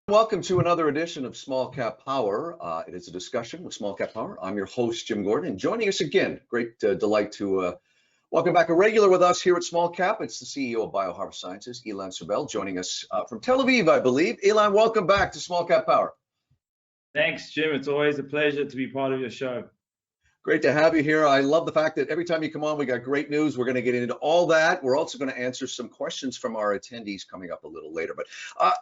Welcome to another edition of Small Cap Power. It is a discussion with Small Cap Power. I'm your host, Jim Gordon, and joining us again, great delight to welcome back a regular with us here at Small Cap. It's the CEO of BioHarvest Sciences, Ilan Sobel, joining us from Tel Aviv, I believe. Ilan, welcome back to Small Cap Power. Thanks, Jim. It's always a pleasure to be part of your show. Great to have you here. I love the fact that every time you come on, we got great news. We're going to get into all that. We're also going to answer some questions from our attendees coming up a little later. But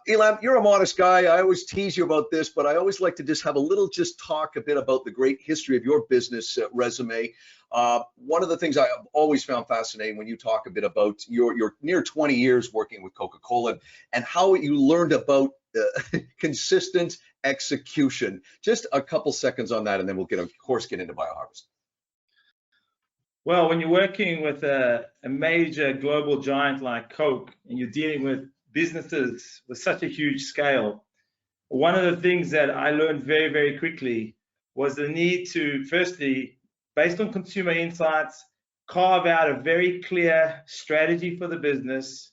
Ilan, you're a modest guy. I always tease you about this, but I always like to just have a little talk a bit about the great history of your business resume. One of the things I have always found fascinating when you talk a bit about your near 20 years working with Coca-Cola and how you learned about consistent execution. Just a couple seconds on that, and then we'll get into BioHarvest. Well, when you're working with a major global giant like Coke and you're dealing with businesses with such a huge scale, one of the things that I learned very, very quickly was the need to, firstly, based on consumer insights, carve out a very clear strategy for the business.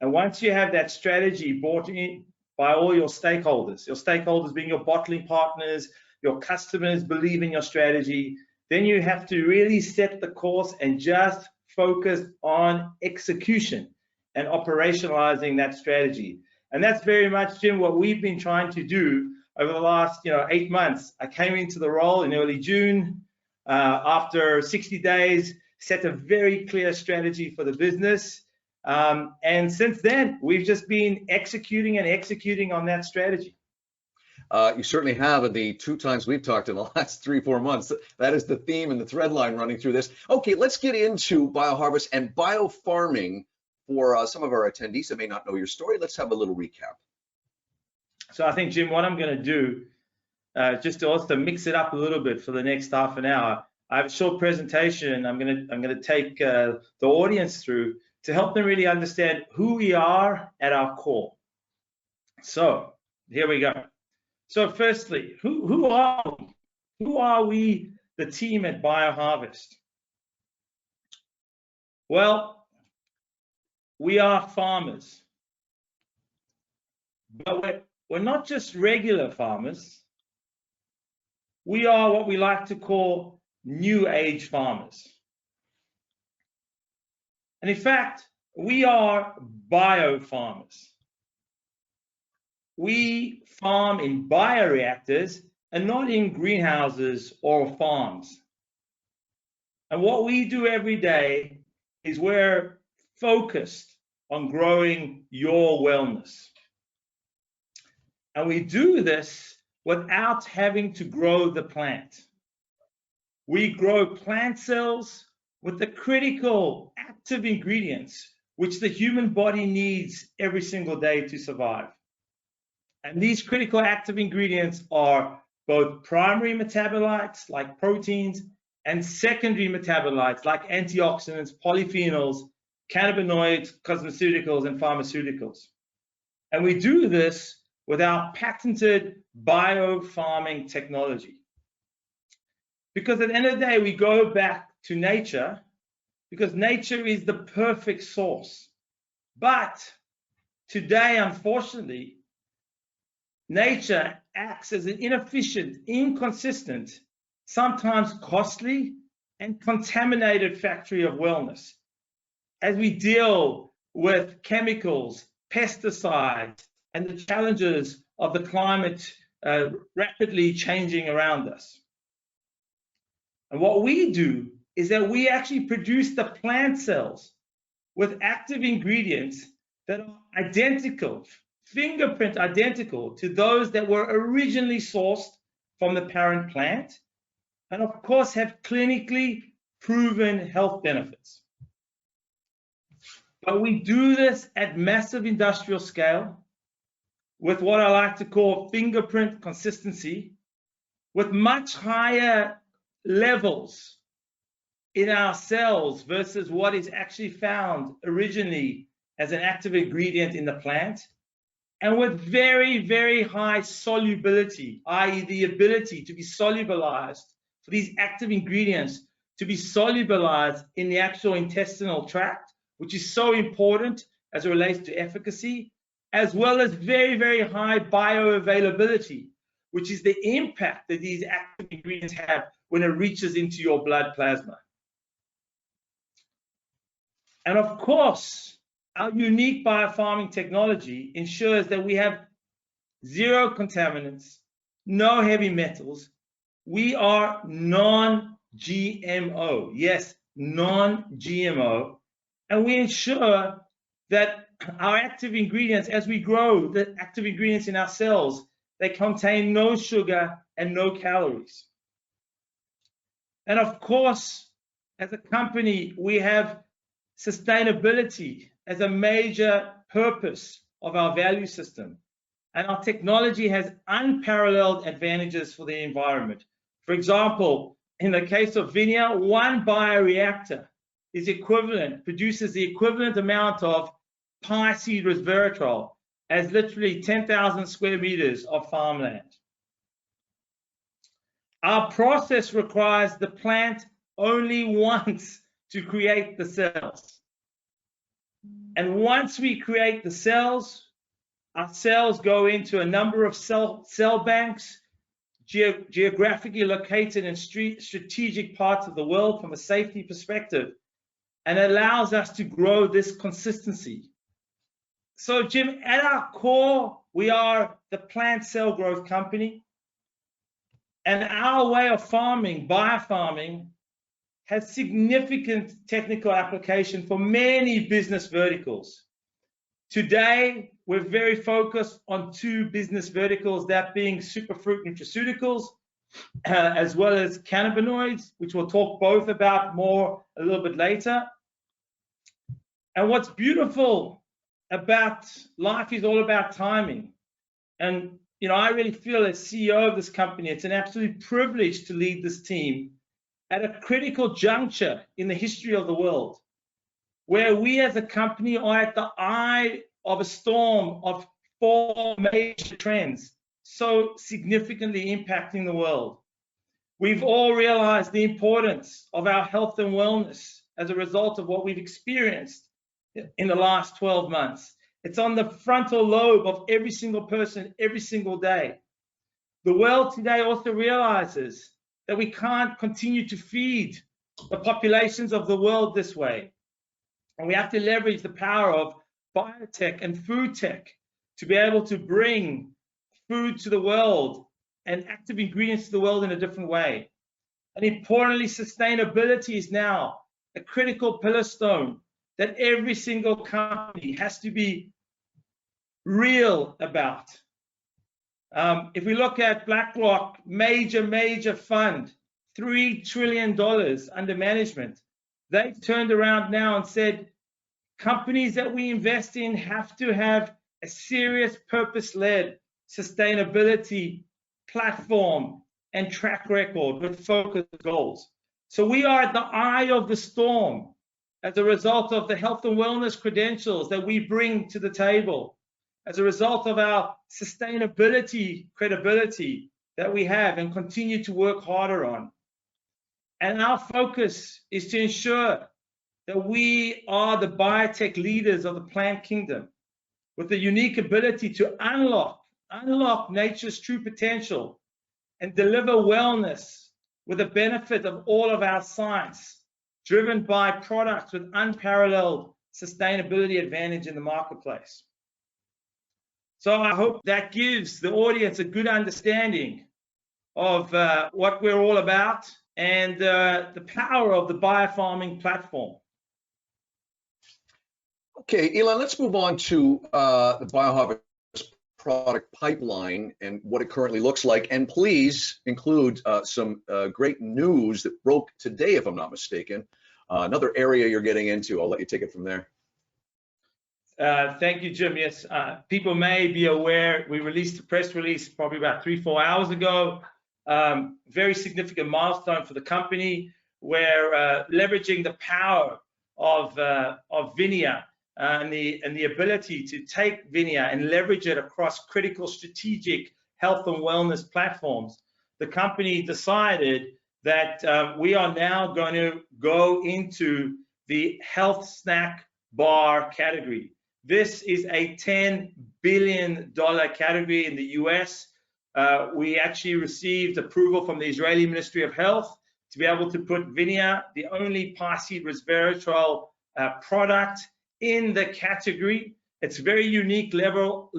And once you have that strategy bought in by all your stakeholders being your bottling partners, your customers believe in your strategy, then you have to really set the course and just focus on execution and operationalizing that strategy. And that's very much, Jim, what we've been trying to do over the last 8 months. I came into the role in early June. After 60 days, set a very clear strategy for the business. And since then, we've just been executing on that strategy. You certainly have, in the 2 times we've talked in the last 3-4 months. That is the theme and the thread line running through this. Okay, let's get into BioHarvest and biofarming for some of our attendees that may not know your story. Let's have a little recap. So I think, Jim, what I'm going to do, just to also mix it up a little bit for the next half an hour, I have a short presentation I'm going to take the audience through to help them really understand who we are at our core. So here we go. So firstly, who are we? Who are we, the team at BioHarvest? Well, we are farmers, but we're not just regular farmers. We are what we like to call new age farmers. And in fact, we are biofarmers. We farm in bioreactors and not in greenhouses or farms. And what we do every day is we're focused on growing your wellness. And we do this without having to grow the plant. We grow plant cells with the critical active ingredients which the human body needs every single day to survive. And these critical active ingredients are both primary metabolites like proteins and secondary metabolites like antioxidants, polyphenols, cannabinoids, cosmeceuticals, and pharmaceuticals. And we do this with our patented biofarming technology. Because at the end of the day, we go back to nature because nature is the perfect source. But today, unfortunately, nature acts as an inefficient, inconsistent, sometimes costly and contaminated factory of wellness as we deal with chemicals, pesticides, and the challenges of the climate rapidly changing around us. And what we do is that we actually produce the plant cells with active ingredients that are identical, fingerprint identical to those that were originally sourced from the parent plant, and of course have clinically proven health benefits. But we do this at massive industrial scale with what I like to call fingerprint consistency, with much higher levels in our cells versus what is actually found originally as an active ingredient in the plant, and with very, very high solubility, i.e. the ability to be solubilized, for these active ingredients to be solubilized in the actual intestinal tract, which is so important as it relates to efficacy, as well as very, very high bioavailability, which is the impact that these active ingredients have when it reaches into your blood plasma. And of course, our unique biofarming technology ensures that we have zero contaminants, no heavy metals. We are non-GMO. Yes, non-GMO. And we ensure that our active ingredients, as we grow the active ingredients in our cells, they contain no sugar and no calories. And of course, as a company, we have sustainability as a major purpose of our value system. And our technology has unparalleled advantages for the environment. For example, in the case of VINIA, one bioreactor produces the equivalent amount of pie seed resveratrol as literally 10,000 square meters of farmland. Our process requires the plant only once to create the cells. And once we create the cells, our cells go into a number of cell banks, geographically located in strategic parts of the world from a safety perspective, and allows us to grow this consistency. So, Jim, at our core, we are the plant cell growth company. And our way of farming, biofarming, has significant technical application for many business verticals. Today, we're very focused on two business verticals, that being superfruit nutraceuticals, as well as cannabinoids, which we'll talk both about more a little bit later. And what's beautiful about life is all about timing. And you know, I really feel as CEO of this company, it's an absolute privilege to lead this team at a critical juncture in the history of the world, where we as a company are at the eye of a storm of four major trends so significantly impacting the world. We've all realized the importance of our health and wellness as a result of what we've experienced in the last 12 months. It's on the frontal lobe of every single person every single day. The world today also realizes that we can't continue to feed the populations of the world this way. And we have to leverage the power of biotech and food tech to be able to bring food to the world and active ingredients to the world in a different way. And importantly, sustainability is now a critical pillar stone that every single company has to be real about. If we look at BlackRock, major fund, $3 trillion under management, they've turned around now and said, companies that we invest in have to have a serious purpose-led sustainability platform and track record with focused goals. So we are at the eye of the storm as a result of the health and wellness credentials that we bring to the table, as a result of our sustainability credibility that we have and continue to work harder on. And our focus is to ensure that we are the biotech leaders of the plant kingdom with the unique ability to unlock nature's true potential and deliver wellness with the benefit of all of our science, driven by products with unparalleled sustainability advantage in the marketplace. So I hope that gives the audience a good understanding of what we're all about and the power of the biofarming platform. Okay, Ilan, let's move on to the BioHarvest product pipeline and what it currently looks like. And please include some great news that broke today, if I'm not mistaken. Another area you're getting into. I'll let you take it from there. Thank you, Jim. Yes, people may be aware, we released a press release probably about 3-4 hours ago. Very significant milestone for the company, where leveraging the power of VINIA and the ability to take VINIA and leverage it across critical strategic health and wellness platforms, the company decided that we are now going to go into the health snack bar category. This is a $10 billion category in the US. We actually received approval from the Israeli Ministry of Health to be able to put VINIA, the only pie-seed resveratrol product in the category. It's a very unique level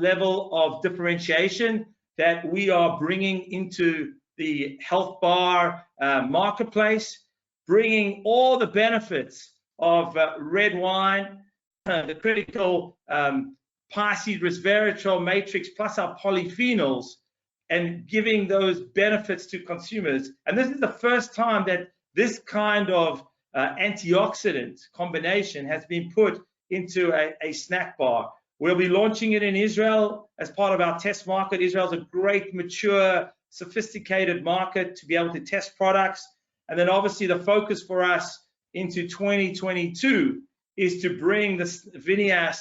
of differentiation that we are bringing into the health bar marketplace, bringing all the benefits of red wine, the critical pie-seed resveratrol matrix plus our polyphenols, and giving those benefits to consumers. And this is the first time that this kind of antioxidant combination has been put into a snack bar. We'll be launching it in Israel as part of our test market. Israel is a great, mature, sophisticated market to be able to test products. And then obviously the focus for us into 2022 is to bring this VINIA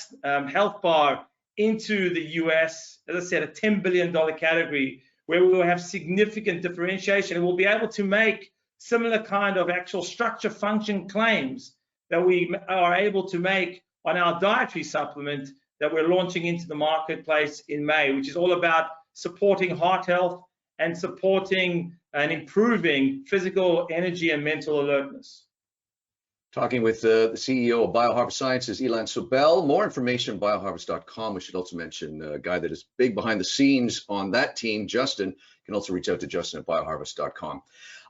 health bar into the US, as I said, a $10 billion category where we will have significant differentiation, and we'll be able to make similar kind of actual structure function claims that we are able to make on our dietary supplement that we're launching into the marketplace in May, which is all about supporting heart health and supporting and improving physical energy and mental alertness. Talking with the CEO of BioHarvest Sciences, Ilan Sobel. More information on bioharvest.com. We should also mention a guy that is big behind the scenes on that team, Justin. You can also reach out to Justin at bioharvest.com.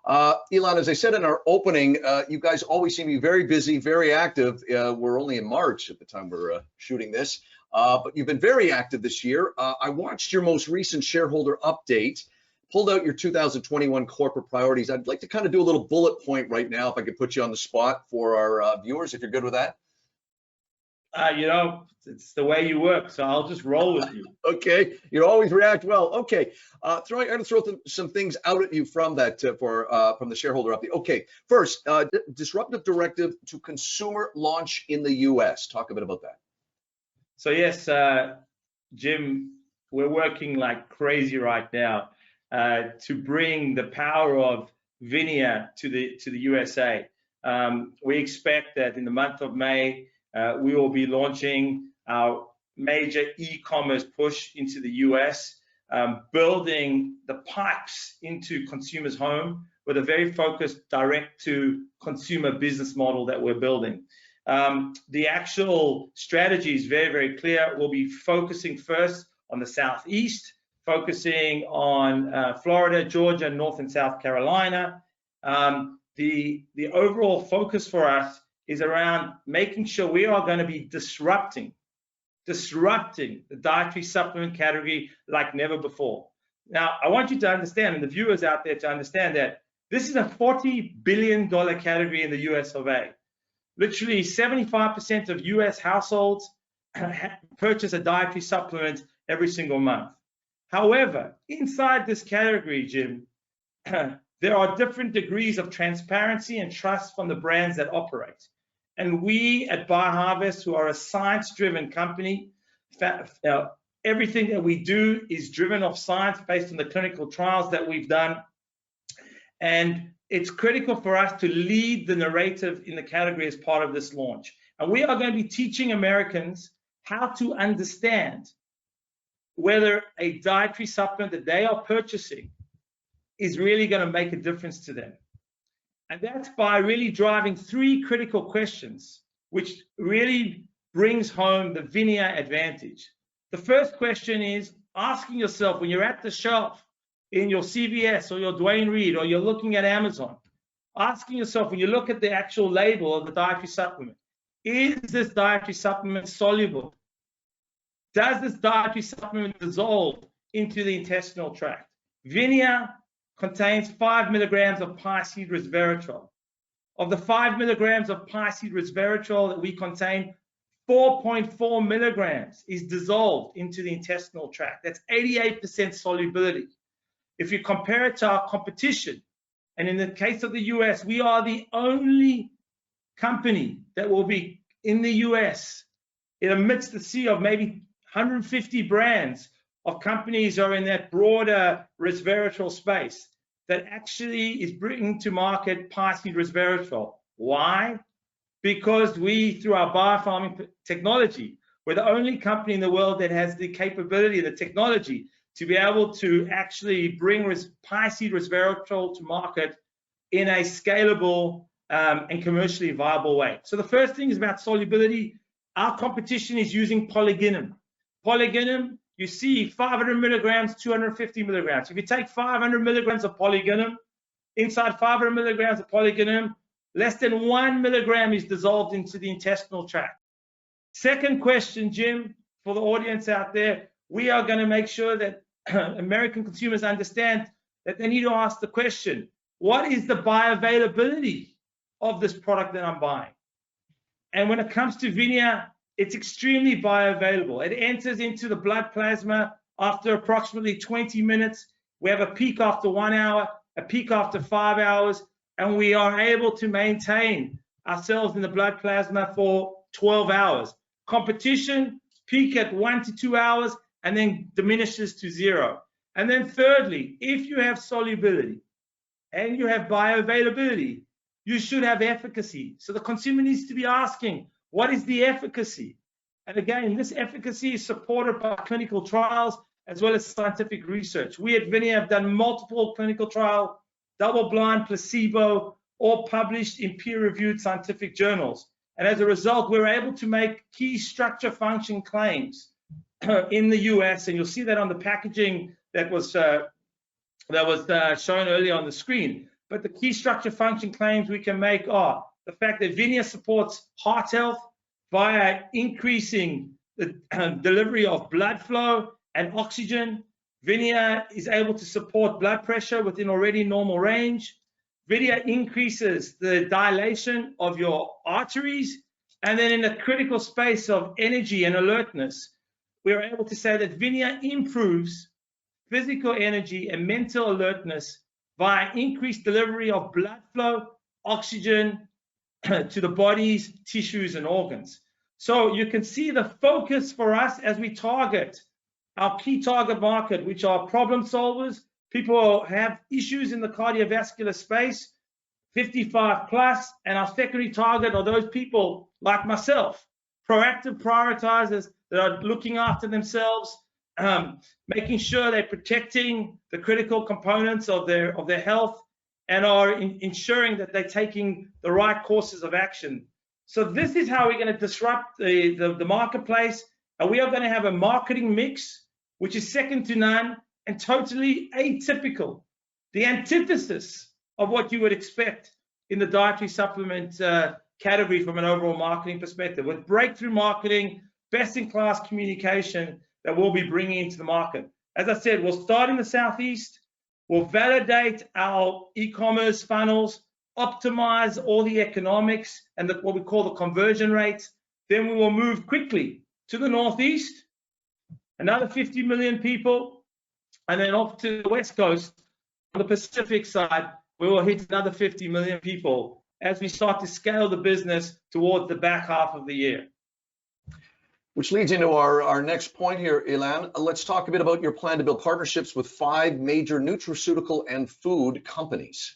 Ilan, as I said in our opening, you guys always seem to be very busy, very active. We're only in March at the time we're shooting this, but you've been very active this year. I watched your most recent shareholder update, pulled out your 2021 corporate priorities. I'd like to kind of do a little bullet point right now, if I could put you on the spot for our viewers, if you're good with that. You know, it's the way you work, so I'll just roll with you. Okay, you always react well. Okay, I'm going to throw some things out at you from that from the shareholder update. Okay, first, disruptive directive to consumer launch in the U.S. Talk a bit about that. So yes, Jim, we're working like crazy right now to bring the power of VINIA to the USA. We expect that in the month of May, we will be launching our major e-commerce push into the US, building the pipes into consumers' home with a very focused direct-to-consumer business model that we're building. The actual strategy is very, very clear. We'll be focusing first on the Southeast, focusing on Florida, Georgia, North and South Carolina. The overall focus for us is around making sure we are going to be disrupting the dietary supplement category like never before. Now, I want you to understand, and the viewers out there to understand, that this is a $40 billion category in the US of A. Literally 75% of US households purchase a dietary supplement every single month. However, inside this category, Jim, there are different degrees of transparency and trust from the brands that operate. And we at BioHarvest, who are a science-driven company, everything that we do is driven off science based on the clinical trials that we've done. And it's critical for us to lead the narrative in the category as part of this launch. And we are going to be teaching Americans how to understand whether a dietary supplement that they are purchasing is really going to make a difference to them. And that's by really driving three critical questions, which really brings home the VINIA advantage. The first question is asking yourself, when you're at the shelf in your CVS or your Duane Reade, or you're looking at Amazon, asking yourself, when you look at the actual label of the dietary supplement, is this dietary supplement soluble? Does this dietary supplement dissolve into the intestinal tract? VINIA contains 5 milligrams of pie-seed resveratrol. Of the 5 milligrams of pie-seed resveratrol that we contain, 4.4 milligrams is dissolved into the intestinal tract. That's 88% solubility. If you compare it to our competition, and in the case of the US, we are the only company that will be in the US in amidst the sea of maybe 150 brands of companies are in that broader resveratrol space that actually is bringing to market pie-seed resveratrol. Why? Because we, through our biofarming technology, We're the only company in the world that has the capability, the technology to be able to actually bring pie seed resveratrol to market in a scalable and commercially viable way. So the first thing is about solubility. Our competition is using polyginum. Polyginum, you see 500 milligrams, 250 milligrams. If you take 500 milligrams of polyginum, inside 500 milligrams of polyginum, less than 1 milligram is dissolved into the intestinal tract. Second question, Jim, for the audience out there, we are going to make sure that American consumers understand that they need to ask the question, what is the bioavailability of this product that I'm buying? And when it comes to VINIA, it's extremely bioavailable. It enters into the blood plasma after approximately 20 minutes. We have a peak after 1 hour, a peak after 5 hours, and we are able to maintain ourselves in the blood plasma for 12 hours. Competition, peak at 1 to 2 hours, and then diminishes to 0. And then thirdly, if you have solubility and you have bioavailability, you should have efficacy. So the consumer needs to be asking, what is the efficacy? And again, this efficacy is supported by clinical trials as well as scientific research. We at VINIA have done multiple clinical trials, double-blind, placebo, all published in peer-reviewed scientific journals. And as a result, we're able to make key structure function claims in the US, and you'll see that on the packaging that was shown earlier on the screen. But the key structure function claims we can make are the fact that VINIA supports heart health via increasing the delivery of blood flow and oxygen. VINIA is able to support blood pressure within already normal range. VINIA increases the dilation of your arteries. And then in the critical space of energy and alertness, we are able to say that VINIA improves physical energy and mental alertness via increased delivery of blood flow, oxygen to the body's tissues and organs. So you can see the focus for us as we target our key target market, which are problem solvers, people who have issues in the cardiovascular space, 55 plus, and our secondary target are those people like myself, proactive prioritizers that are looking after themselves, making sure they're protecting the critical components of their health, and are ensuring that they're taking the right courses of action. So this is how we're going to disrupt the marketplace, and we are going to have a marketing mix which is second to none and totally atypical, the antithesis of what you would expect in the dietary supplement category from an overall marketing perspective, with breakthrough marketing, best-in-class communication that we'll be bringing into the market. As I said, we'll start in the Southeast, we'll validate our e-commerce funnels, optimize all the economics and what we call the conversion rates. Then we will move quickly to the Northeast, another 50 million people, and then off to the West Coast. On the Pacific side, we will hit another 50 million people as we start to scale the business towards the back half of the year. Which leads into our next point here, Ilan. Let's talk a bit about your plan to build partnerships with 5 major nutraceutical and food companies.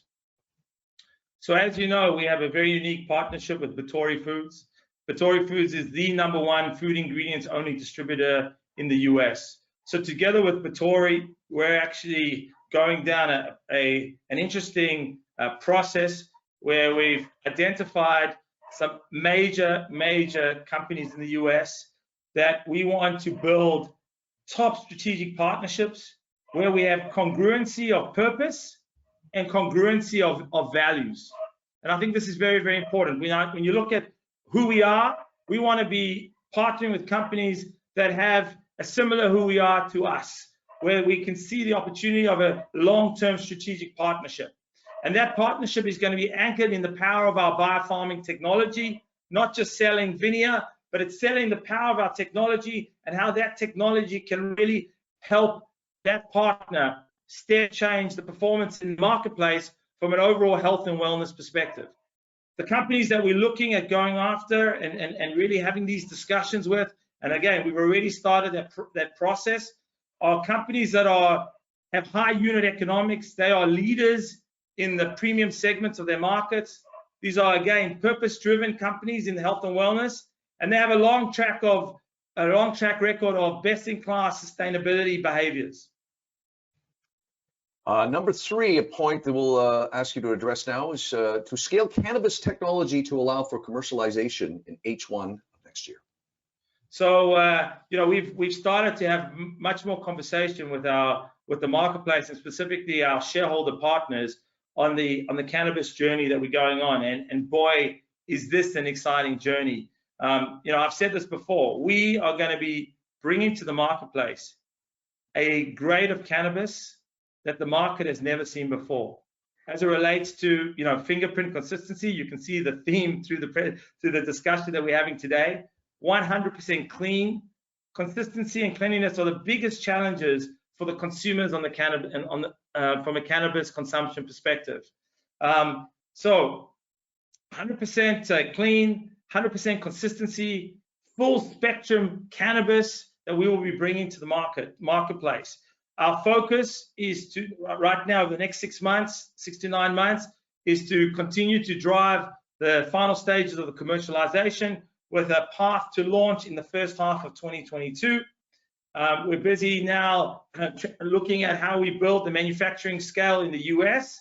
So as you know, we have a very unique partnership with Vittori Foods. Vittori Foods is the #1 food ingredients only distributor in the US. So together with Vittori, we're actually going down an interesting process where we've identified some major companies in the US that we want to build top strategic partnerships where we have congruency of purpose and congruency of values. And I think this is very, very important. When you look at who we are, we want to be partnering with companies that have a similar who we are to us, where we can see the opportunity of a long-term strategic partnership. And that partnership is going to be anchored in the power of our biofarming technology, not just selling VINIA, but it's selling the power of our technology and how that technology can really help that partner step change the performance in the marketplace from an overall health and wellness perspective. The companies that we're looking at going after and really having these discussions with, and again, we've already started that process, are companies that have high unit economics. They are leaders in the premium segments of their markets. These are, again, purpose-driven companies in health and wellness, and they have a long track of a long track record of best-in-class sustainability behaviors. Number 3, a point that we'll ask you to address now is to scale cannabis technology to allow for commercialization in H1 of next year. So we've started to have much more conversation with the marketplace, and specifically our shareholder partners on the cannabis journey that we're going on. And boy, is this an exciting journey. I've said this before. We are going to be bringing to the marketplace a grade of cannabis that the market has never seen before. As it relates to fingerprint consistency, you can see the theme through the discussion that we're having today. 100% clean. Consistency and cleanliness are the biggest challenges for the consumers on the cannabis and from a cannabis consumption perspective. So 100% clean, 100% consistency, full spectrum cannabis that we will be bringing to the marketplace. Our focus is to, right now, the next 6 to 9 months, is to continue to drive the final stages of the commercialization with a path to launch in the first half of 2022. We're busy now looking at how we build the manufacturing scale in the US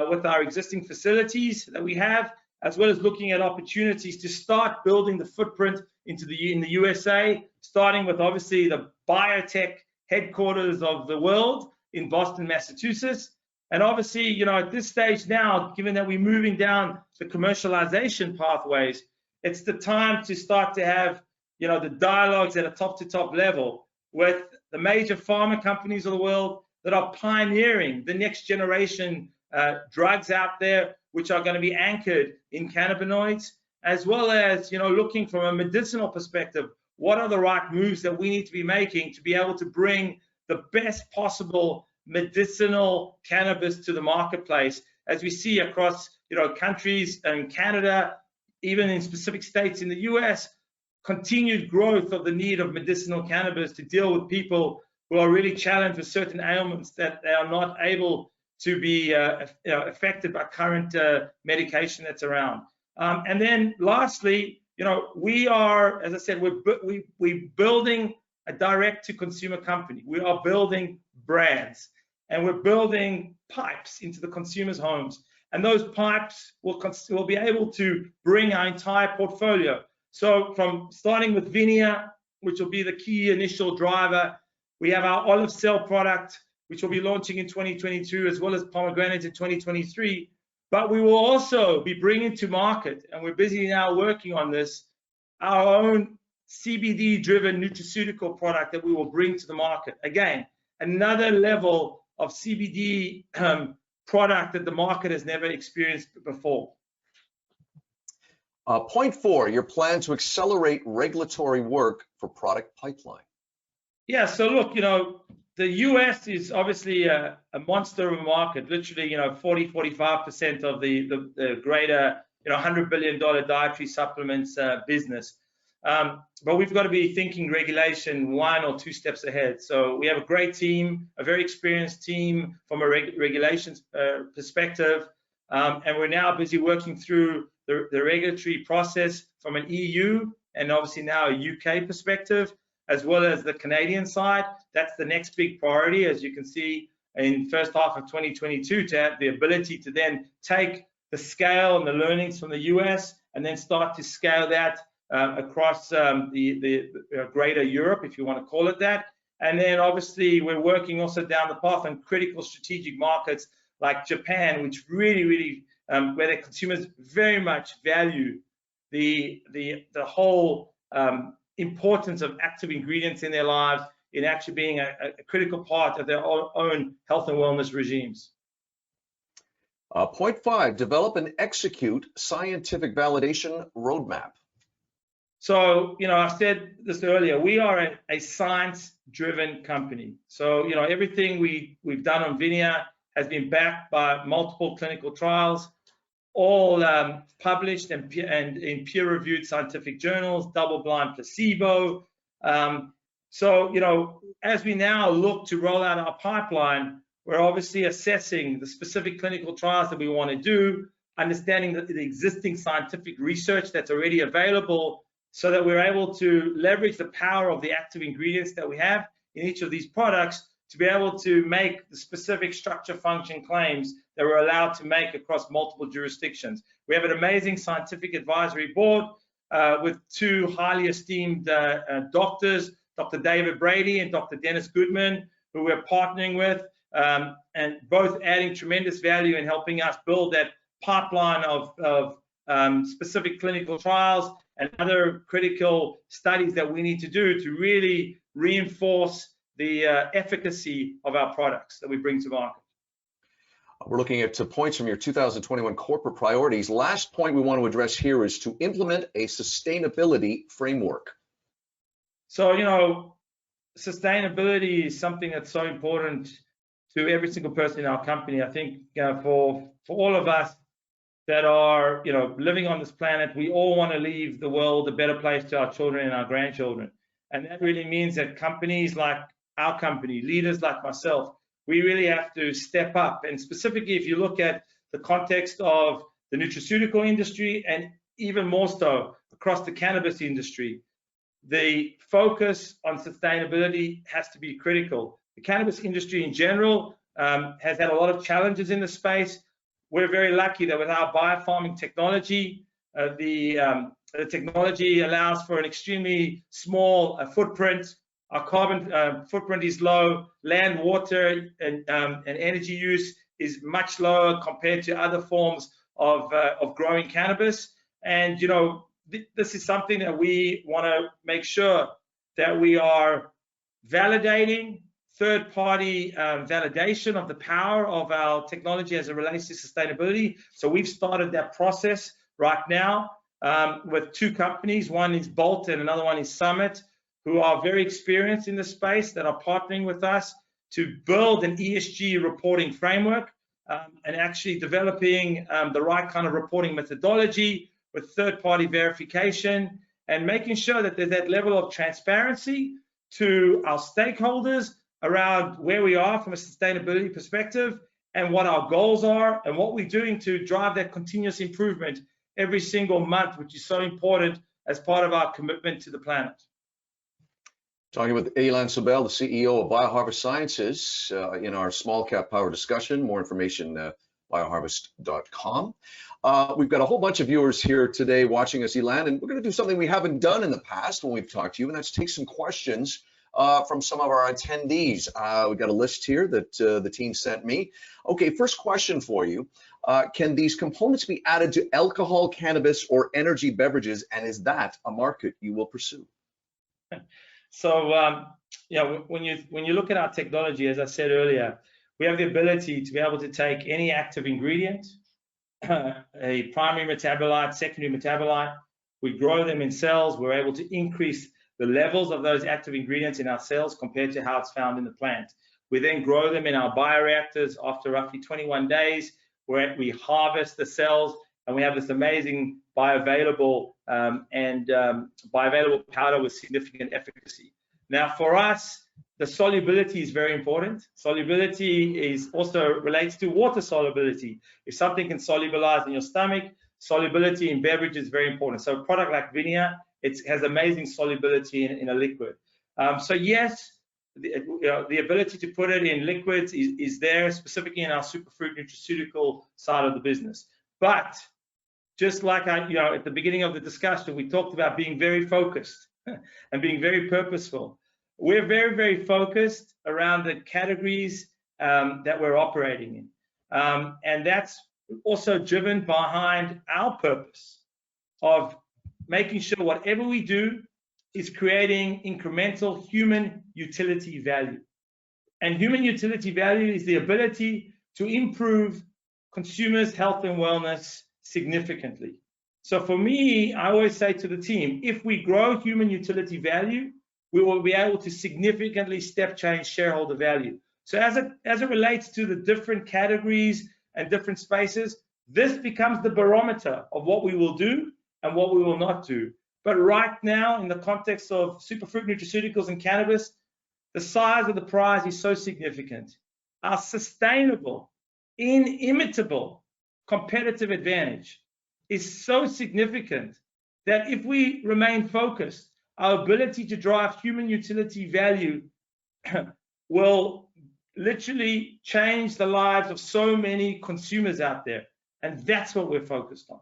with our existing facilities that we have, as well as looking at opportunities to start building the footprint in the USA, starting with obviously the biotech headquarters of the world in Boston, Massachusetts. And obviously, at this stage now, given that we're moving down the commercialization pathways, it's the time to start to have, the dialogues at a top-to-top level with the major pharma companies of the world that are pioneering the next generation drugs out there, which are going to be anchored in cannabinoids, as well as, looking from a medicinal perspective, what are the right moves that we need to be making to be able to bring the best possible medicinal cannabis to the marketplace, as we see across, countries in Canada, even in specific states in the US, continued growth of the need of medicinal cannabis to deal with people who are really challenged with certain ailments that they are not able to be affected by current medication that's around. And then lastly, we are, as I said, we're building a direct-to-consumer company. We are building brands, and we're building pipes into the consumers' homes. And those pipes will be able to bring our entire portfolio. So from starting with VINIA, which will be the key initial driver, we have our olive cell product, which will be launching in 2022, as well as pomegranate in 2023. But we will also be bringing to market, and we're busy now working on this, our own CBD-driven nutraceutical product that we will bring to the market. Again, another level of CBD product that the market has never experienced before. Point 4, your plan to accelerate regulatory work for product pipeline. Yeah, so look, the US is obviously a monster of a market, literally, 45% of the greater, $100 billion dietary supplements business. But we've got to be thinking regulation 1 or 2 steps ahead. So we have a great team, a very experienced team from a regulations perspective, and we're now busy working through the regulatory process from an EU and obviously now a UK perspective, as well as the Canadian side. That's the next big priority, as you can see in first half of 2022, to have the ability to then take the scale and the learnings from the US and then start to scale that across the greater Europe, if you want to call it that. And then obviously we're working also down the path on critical strategic markets like Japan, which really, where the consumers very much value the whole importance of active ingredients in their lives, in actually being a critical part of their own health and wellness regimes. Point 5, develop and execute scientific validation roadmap. So, I said this earlier, we are a science-driven company. So, everything we've done on VINIA has been backed by multiple clinical trials, all published and in peer-reviewed scientific journals, double-blind placebo. So, as we now look to roll out our pipeline, we're obviously assessing the specific clinical trials that we want to do, understanding the existing scientific research that's already available so that we're able to leverage the power of the active ingredients that we have in each of these products to be able to make the specific structure function claims that we're allowed to make across multiple jurisdictions. We have an amazing scientific advisory board with two highly esteemed doctors, Dr. David Brady and Dr. Dennis Goodman, who we're partnering with, and both adding tremendous value in helping us build that pipeline of specific clinical trials and other critical studies that we need to do to really reinforce the efficacy of our products that we bring to market. We're looking at points from your 2021 corporate priorities. Last point we want to address here is to implement a sustainability framework. So, you know, sustainability is something that's so important to every single person in our company. I think for all of us that are, you know, living on this planet, we all want to leave the world a better place to our children and our grandchildren. And that really means that companies like our company, leaders like myself, we really have to step up. And specifically, if you look at the context of the nutraceutical industry and even more so across the cannabis industry, the focus on sustainability has to be critical. The cannabis industry in general has had a lot of challenges in the space. We're very lucky that with our biofarming technology, the technology allows for an extremely small footprint. Our carbon footprint is low. Land, water, and energy use is much lower compared to other forms of growing cannabis. And you know, this is something that we want to make sure that we are validating, third-party validation of the power of our technology as it relates to sustainability. So we've started that process right now with two companies. One is Bolt and another one is Summit, who are very experienced in the space, that are partnering with us to build an ESG reporting framework and actually developing the right kind of reporting methodology with third-party verification and making sure that there's that level of transparency to our stakeholders around where we are from a sustainability perspective and what our goals are and what we're doing to drive that continuous improvement every single month, which is so important as part of our commitment to the planet. Talking with Ilan Sobel, the CEO of BioHarvest Sciences, in our small cap power discussion. More information, bioharvest.com. We've got a whole bunch of viewers here today watching us, Ilan, and we're going to do something we haven't done in the past when we've talked to you, and that's take some questions from some of our attendees. We've got a list here that the team sent me. Okay, first question for you. Can these components be added to alcohol, cannabis, or energy beverages, and is that a market you will pursue? So, when you look at our technology, as I said earlier, we have the ability to be able to take any active ingredient, a primary metabolite, secondary metabolite. We grow them in cells. We're able to increase the levels of those active ingredients in our cells compared to how it's found in the plant. We then grow them in our bioreactors after roughly 21 days, where we harvest the cells, and we have this amazing bioavailable bioavailable powder with significant efficacy. Now, for us, the solubility is very important. Solubility is also relates to water solubility. If something can solubilize in your stomach, solubility in beverage is very important. So a product like VINIA, it has amazing solubility in a liquid. So yes, the ability to put it in liquids is there, specifically in our superfruit nutraceutical side of the business. But just like at the beginning of the discussion, we talked about being very focused and being very purposeful. We're very, very focused around the categories that we're operating in. And that's also driven behind our purpose of making sure whatever we do is creating incremental human utility value. And human utility value is the ability to improve consumers' health and wellness significantly. So for me, I always say to the team, if we grow human utility value, we will be able to significantly step change shareholder value. So as it relates to the different categories and different spaces, this becomes the barometer of what we will do and what we will not do. But right now, in the context of superfruit nutraceuticals and cannabis, the size of the prize is so significant. Our sustainable, inimitable competitive advantage is so significant that if we remain focused, our ability to drive human utility value will literally change the lives of so many consumers out there. And that's what we're focused on.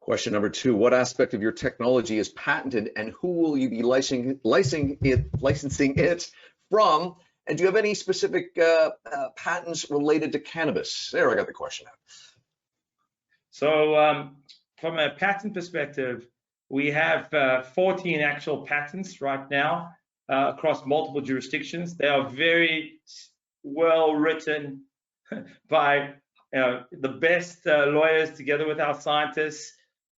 Question number 2, what aspect of your technology is patented and who will you be licensing it from? And do you have any specific patents related to cannabis? There, I got the question out. So from a patent perspective, we have 14 actual patents right now across multiple jurisdictions. They are very well written by the best lawyers together with our scientists,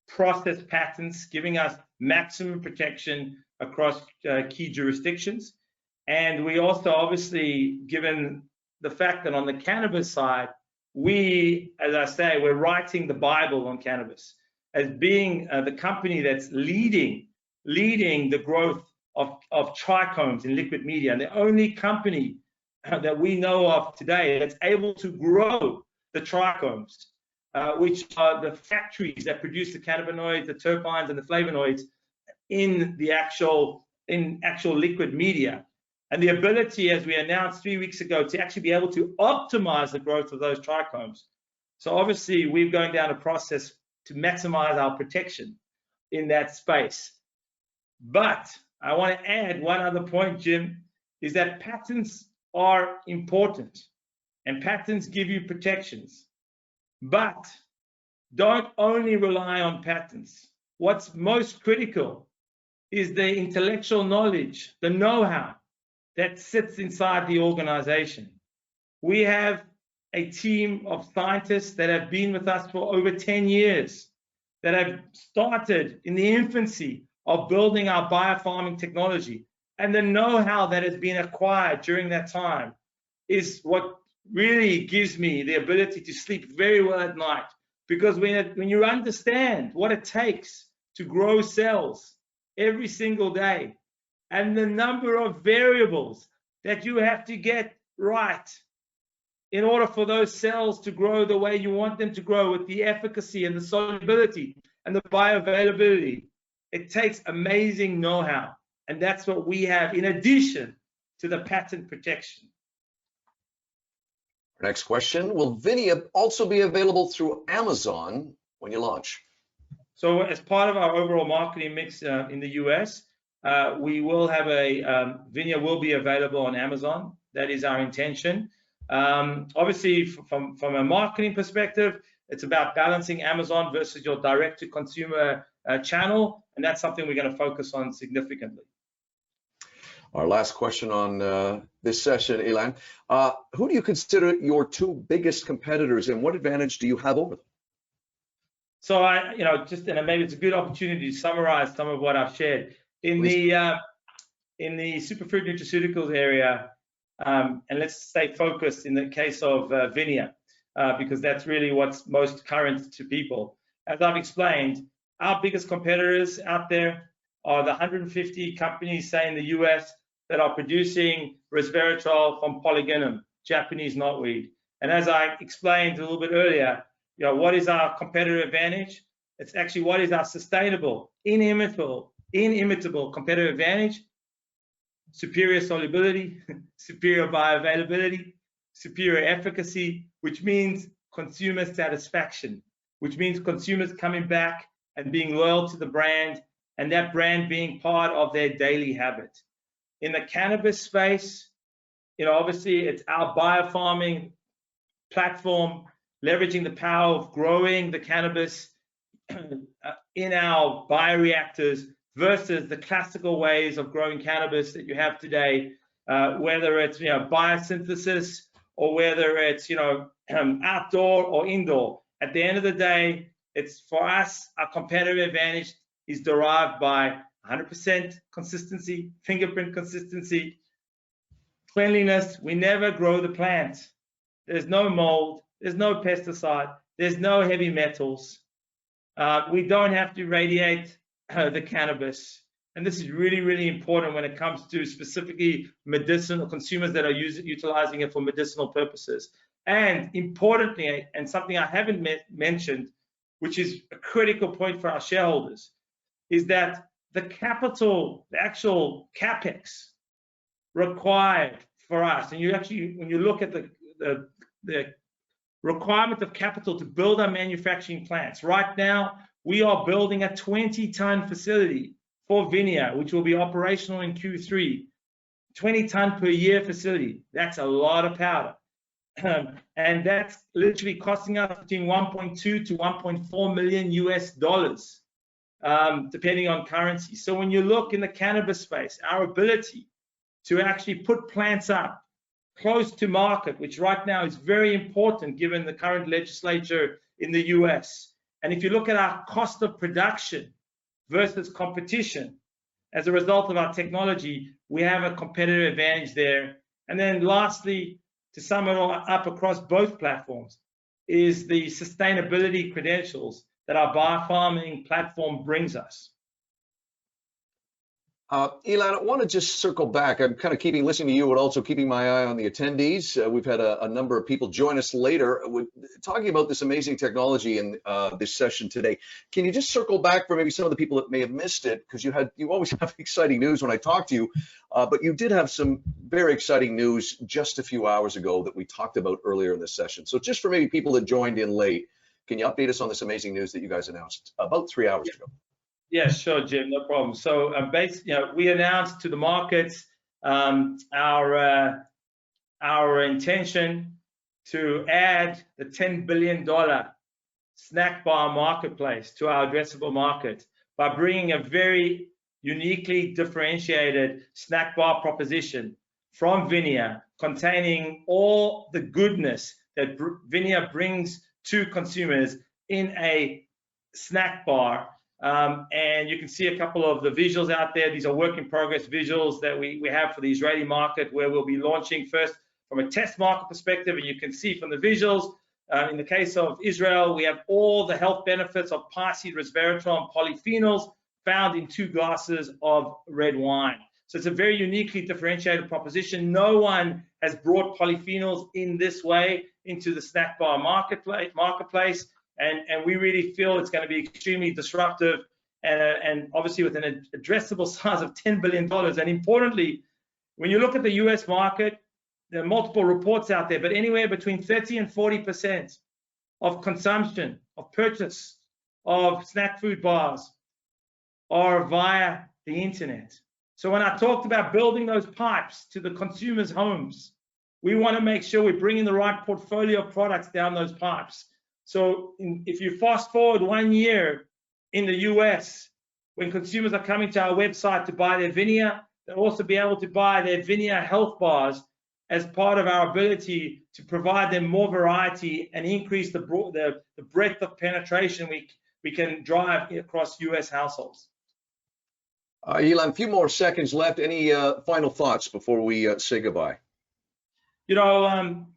process patents giving us maximum protection across key jurisdictions. And we also, obviously, given the fact that on the cannabis side, we, as I say, we're writing the Bible on cannabis as being the company that's leading the growth of trichomes in liquid media, and the only company that we know of today that's able to grow the trichomes, which are the factories that produce the cannabinoids, the terpenes, and the flavonoids in actual liquid media. And the ability, as we announced 3 weeks ago, to actually be able to optimize the growth of those trichomes. So obviously, we're going down a process to maximize our protection in that space. But I want to add one other point, Jim, is that patents are important and patents give you protections. But don't only rely on patents. What's most critical is the intellectual knowledge, the know-how that sits inside the organization. We have a team of scientists that have been with us for over 10 years, that have started in the infancy of building our biofarming technology. And the know-how that has been acquired during that time is what really gives me the ability to sleep very well at night. Because when you understand what it takes to grow cells every single day, and the number of variables that you have to get right in order for those cells to grow the way you want them to grow, with the efficacy and the solubility and the bioavailability, it takes amazing know-how. And that's what we have in addition to the patent protection. Our next question, will VINIA also be available through Amazon when you launch? So as part of our overall marketing mix in the US, we will have VINIA will be available on Amazon. That is our intention. Obviously, from a marketing perspective, it's about balancing Amazon versus your direct-to-consumer channel, and that's something we're going to focus on significantly. Our last question on this session, Ilan. Who do you consider your 2 biggest competitors, and what advantage do you have over them? So and maybe it's a good opportunity to summarize some of what I've shared. In the superfood nutraceuticals area, and let's stay focused in the case of VINIA, because that's really what's most current to people. As I've explained, our biggest competitors out there are the 150 companies, say in the US, that are producing resveratrol from polygonum, Japanese knotweed. And as I explained a little bit earlier, what is our competitive advantage? It's actually what is our sustainable, inimitable competitive advantage? Superior solubility, superior bioavailability, superior efficacy, which means consumer satisfaction, which means consumers coming back and being loyal to the brand, and that brand being part of their daily habit. In the cannabis space, obviously it's our biofarming platform, leveraging the power of growing the cannabis in our bioreactors versus the classical ways of growing cannabis that you have today, whether it's biosynthesis or whether it's outdoor or indoor. At the end of the day, it's for us, our competitive advantage is derived by 100% consistency, fingerprint consistency, cleanliness. We never grow the plant. There's no mold, there's no pesticide, there's no heavy metals. We don't have to radiate the cannabis. And this is really, really important when it comes to specifically medicinal consumers that are utilizing it for medicinal purposes. And importantly, and something I haven't mentioned, which is a critical point for our shareholders, is that the capital, the actual capex required for us, and when you look at the requirement of capital to build our manufacturing plants, right now we are building a 20-ton facility for VINIA, which will be operational in Q3. 20-ton per year facility. That's a lot of powder. And that's literally costing us between 1.2 to 1.4 million US dollars, depending on currency. So when you look in the cannabis space, our ability to actually put plants up close to market, which right now is very important given the current legislature in the US. And if you look at our cost of production versus competition, as a result of our technology, we have a competitive advantage there. And then lastly, to sum it all up across both platforms, is the sustainability credentials that our biofarming platform brings us. Ilan, I want to just circle back. I'm kind of listening to you, but also keeping my eye on the attendees. We've had a number of people join us later talking about this amazing technology in this session today. Can you just circle back for maybe some of the people that may have missed it? Because you always have exciting news when I talk to you, but you did have some very exciting news just a few hours ago that we talked about earlier in this session. So just for maybe people that joined in late, can you update us on this amazing news that you guys announced about 3 hours ago? Yeah, sure, Jim, no problem. So we announced to the markets our intention to add the $10 billion snack bar marketplace to our addressable market by bringing a very uniquely differentiated snack bar proposition from VINIA, containing all the goodness that VINIA brings to consumers in a snack bar. And you can see a couple of the visuals out there. These are work in progress visuals that we have for the Israeli market, where we'll be launching first from a test market perspective. And you can see from the visuals, in the case of Israel, we have all the health benefits of piceid, resveratrol, and polyphenols found in 2 glasses of red wine. So it's a very uniquely differentiated proposition. No one has brought polyphenols in this way into the snack bar marketplace. And we really feel it's going to be extremely disruptive, and obviously with an addressable size of $10 billion. And importantly, when you look at the US market, there are multiple reports out there, but anywhere between 30 and 40% of consumption, of purchase of snack food bars are via the internet. So when I talked about building those pipes to the consumers' homes, we want to make sure we're bringing the right portfolio of products down those pipes. So if you fast forward 1 year in the US, when consumers are coming to our website to buy their VINIA, they'll also be able to buy their VINIA health bars as part of our ability to provide them more variety and increase the breadth of penetration we can drive across US households. Ilan, a few more seconds left. Any final thoughts before we say goodbye?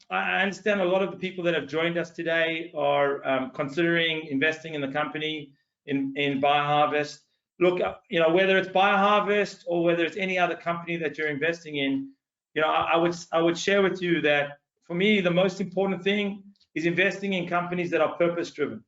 I understand a lot of the people that have joined us today are considering investing in the company, in BioHarvest. Look, whether it's BioHarvest or whether it's any other company that you're investing in, I would share with you that for me, the most important thing is investing in companies that are purpose-driven,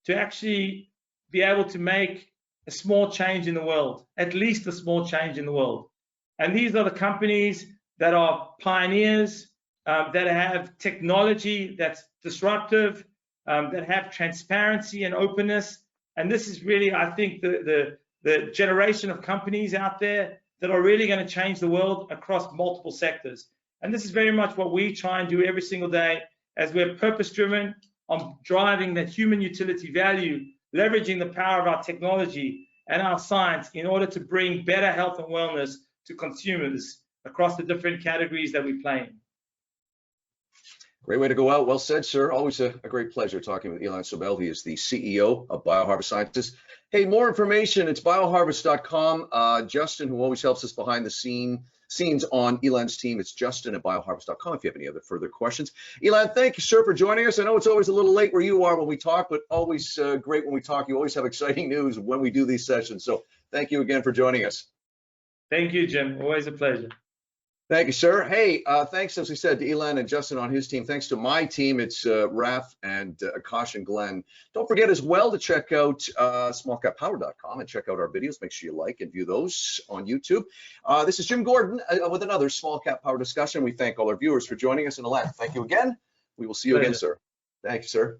to actually be able to make a small change in the world, at least a small change in the world. And these are the companies that are pioneers, that have technology that's disruptive, that have transparency and openness. And this is really, I think, the generation of companies out there that are really going to change the world across multiple sectors. And this is very much what we try and do every single day, as we're purpose-driven on driving that human utility value, leveraging the power of our technology and our science in order to bring better health and wellness to consumers across the different categories that we play in. Great way to go out. Well said, sir. Always a great pleasure talking with Ilan Sobel. He is the CEO of BioHarvest Sciences. Hey, more information, it's bioharvest.com. Justin, who always helps us behind the scenes on Ilan's team, it's Justin at bioharvest.com if you have any other further questions. Ilan, thank you, sir, for joining us. I know it's always a little late where you are when we talk, but always great when we talk. You always have exciting news when we do these sessions. So thank you again for joining us. Thank you, Jim. Always a pleasure. Thank you, sir. Hey, thanks, as we said, to Ilan and Justin on his team. Thanks to my team. It's Raf and Akash and Glenn. Don't forget as well to check out smallcappower.com and check out our videos. Make sure you like and view those on YouTube. This is Jim Gordon with another Small Cap Power discussion. We thank all our viewers for joining us. And Ilan, thank you again. We will see you again, Pleasure. sir. Thank you, sir.